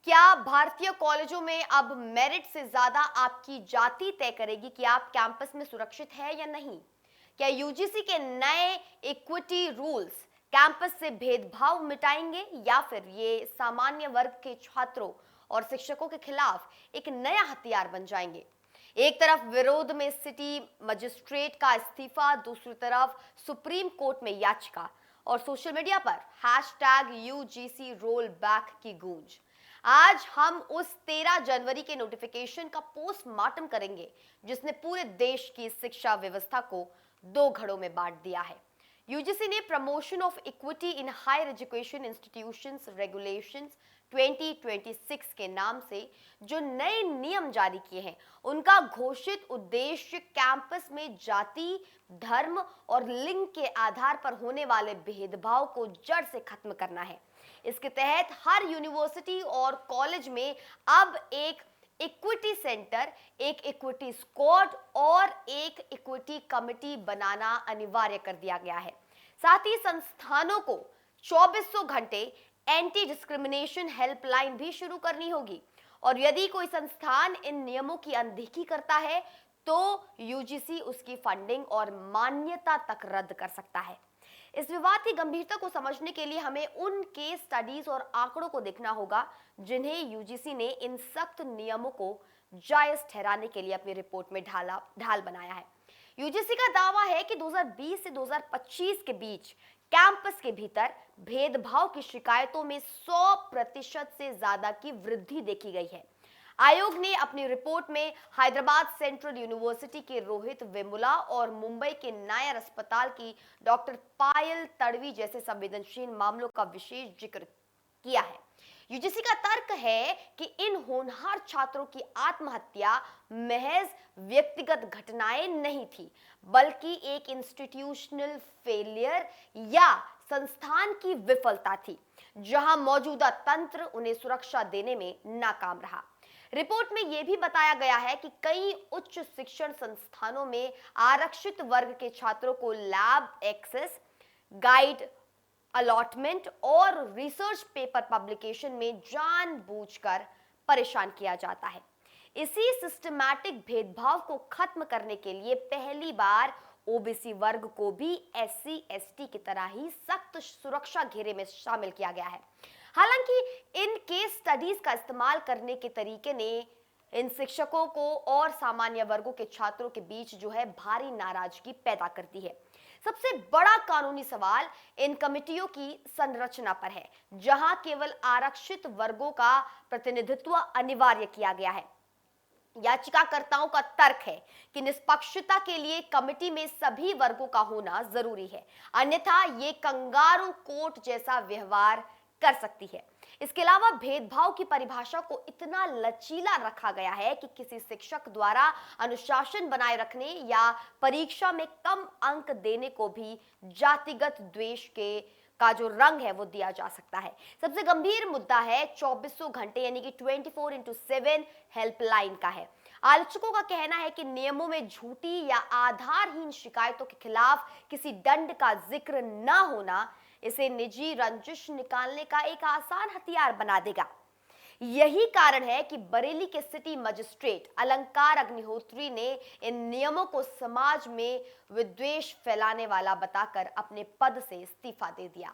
क्या भारतीय कॉलेजों में अब मेरिट से ज्यादा आपकी जाति तय करेगी कि आप कैंपस में सुरक्षित है या नहीं? क्या यूजीसी के नए इक्विटी रूल्स कैंपस से भेदभाव मिटाएंगे या फिर ये सामान्य वर्ग के छात्रों और शिक्षकों के खिलाफ एक नया हथियार बन जाएंगे? एक तरफ विरोध में सिटी मजिस्ट्रेट का इस्तीफा, दूसरी तरफ सुप्रीम कोर्ट में याचिका और सोशल मीडिया पर हैशटैग यूजीसी रोल बैक की गूंज। आज हम उस 13 जनवरी के नोटिफिकेशन का पोस्टमार्टम करेंगे जिसने पूरे देश की शिक्षा व्यवस्था को दो घड़ों में बांट दिया है। यूजीसी ने promotion of equity in higher education institutions regulations 2026 के नाम से जो नए नियम जारी किए हैं, उनका घोषित उद्देश्य कैंपस में जाति, धर्म और लिंग के आधार पर होने वाले भेदभाव को जड़ से खत्म करना है। इसके तहत हर यूनिवर्सिटी और कॉलेज में अब एक इक्विटी सेंटर, एक इक्विटी स्क्वाड और एक इक्विटी कमिटी बनाना अनिवार्य कर दिया गया है। साथ ही संस्थानों को 2400 घंटे एंटी डिस्क्रिमिनेशन हेल्पलाइन भी शुरू करनी होगी और यदि कोई संस्थान इन नियमों की अनदेखी करता है तो यूजीसी उसकी फंडिंग और मान्यता तक रद्द कर सकता है। इस विवाद की गंभीरता को समझने के लिए हमें उन केस स्टडीज और आंकड़ों को देखना होगा जिन्हें यूजीसी ने इन सख्त नियमों को जायज ठहराने के लिए अपनी रिपोर्ट में ढाल बनाया है। यूजीसी का दावा है कि 2020 से 2025 के बीच कैंपस के भीतर भेदभाव की शिकायतों में 100% से ज्यादा की वृद्धि देखी गई है। आयोग ने अपनी रिपोर्ट में हैदराबाद सेंट्रल यूनिवर्सिटी के रोहित वेमुला और मुंबई के नायर अस्पताल की डॉक्टर पायल तड़वी जैसे संवेदनशील मामलों का विशेष जिक्र किया है। यूजीसी का तर्क है कि इन होनहार छात्रों की आत्महत्या महज व्यक्तिगत घटनाएं नहीं थी, बल्कि एक इंस्टीट्यूशनल फेलियर या संस्थान की विफलता थी, जहां मौजूदा तंत्र उन्हें सुरक्षा देने में नाकाम रहा। रिपोर्ट में यह भी बताया गया है कि कई उच्च शिक्षण संस्थानों में आरक्षित वर्ग के छात्रों को लैब एक्सेस, गाइड अलॉटमेंट और रिसर्च पेपर पब्लिकेशन में जानबूझकर परेशान किया जाता है। इसी सिस्टमैटिक भेदभाव को खत्म करने के लिए पहली बार ओबीसी वर्ग को भी एससी एसटी की तरह ही सख्त सुरक्षा घेरे में शामिल किया गया है। हालांकि इन केस स्टडीज का इस्तेमाल करने के तरीके ने इन शिक्षकों को और सामान्य वर्गों के छात्रों के बीच जो है भारी नाराजगी पैदा करती है। सबसे बड़ा कानूनी सवाल इन कमिटियों की संरचना पर है, जहां केवल आरक्षित वर्गों का प्रतिनिधित्व अनिवार्य किया गया है। याचिकाकर्ताओं का तर्क है कि निष्पक्षता के लिए कमेटी में सभी वर्गों का होना जरूरी है, अन्यथा ये कंगारू कोर्ट जैसा व्यवहार कर सकती है। इसके अलावा भेदभाव की परिभाषा को इतना लचीला रखा गया है कि किसी शिक्षक द्वारा अनुशासन बनाए रखने या परीक्षा में कम अंक देने को भी जातिगत द्वेष के का जो रंग है वो दिया जा सकता है। सबसे गंभीर मुद्दा है 2400 घंटे यानी कि 24x7 हेल्पलाइन का है। आलोचकों का कहना है कि नियमों में झूठी या आधारहीन शिकायतों के खिलाफ किसी दंड का जिक्र न होना इसे निजी रंजिश निकालने का एक आसान हथियार बना देगा। यही कारण है कि बरेली के सिटी मजिस्ट्रेट अलंकार अग्निहोत्री ने इन नियमों को समाज में विद्वेष फैलाने वाला बताकर अपने पद से इस्तीफा दे दिया।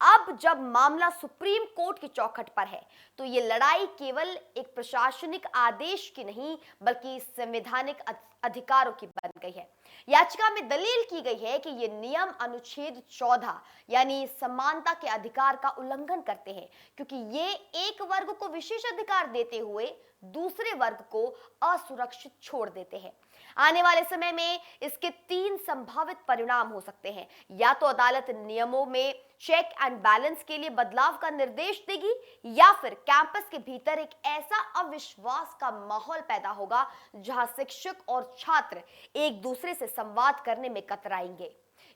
अब जब मामला सुप्रीम कोर्ट की चौखट पर है तो ये लड़ाई केवल एक प्रशासनिक आदेश की नहीं बल्कि संवैधानिक अधिकारों की बन गई है। याचिका में दलील की गई है कि ये नियम अनुच्छेद 14 यानी समानता के अधिकार का उल्लंघन करते हैं, क्योंकि ये एक वर्ग को विशेष अधिकार देते हुए दूसरे वर्ग को असुरक्षित छोड़ देते हैं। आने वाले समय में इसके 3 संभावित परिणाम हो सकते हैं। या तो अदालत नियमों में चेक एंड बैलेंस के लिए बदलाव का निर्देश देगी या फिर कैंपस के भीतर एक ऐसा अविश्वास का माहौल पैदा होगा जहां शिक्षक और छात्र एक दूसरे से संवाद करने में कतराएंगे।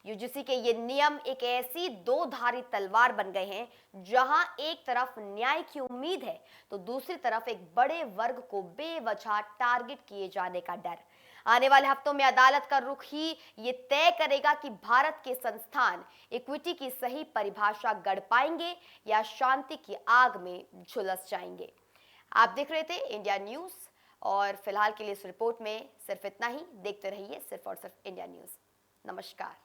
यूजीसी के ये नियम एक ऐसी दो धारी तलवार बन गए हैं जहां एक तरफ न्याय की उम्मीद है तो दूसरी तरफ एक बड़े वर्ग को बेवजह टारगेट किए जाने का डर। आने वाले हफ्तों में अदालत का रुख ही ये तय करेगा कि भारत के संस्थान इक्विटी की सही परिभाषा गढ़ पाएंगे या शांति की आग में झुलस जाएंगे। आप देख रहे थे इंडिया न्यूज और फिलहाल के लिए इस रिपोर्ट में सिर्फ इतना ही। देखते रहिए सिर्फ और सिर्फ इंडिया न्यूज। नमस्कार।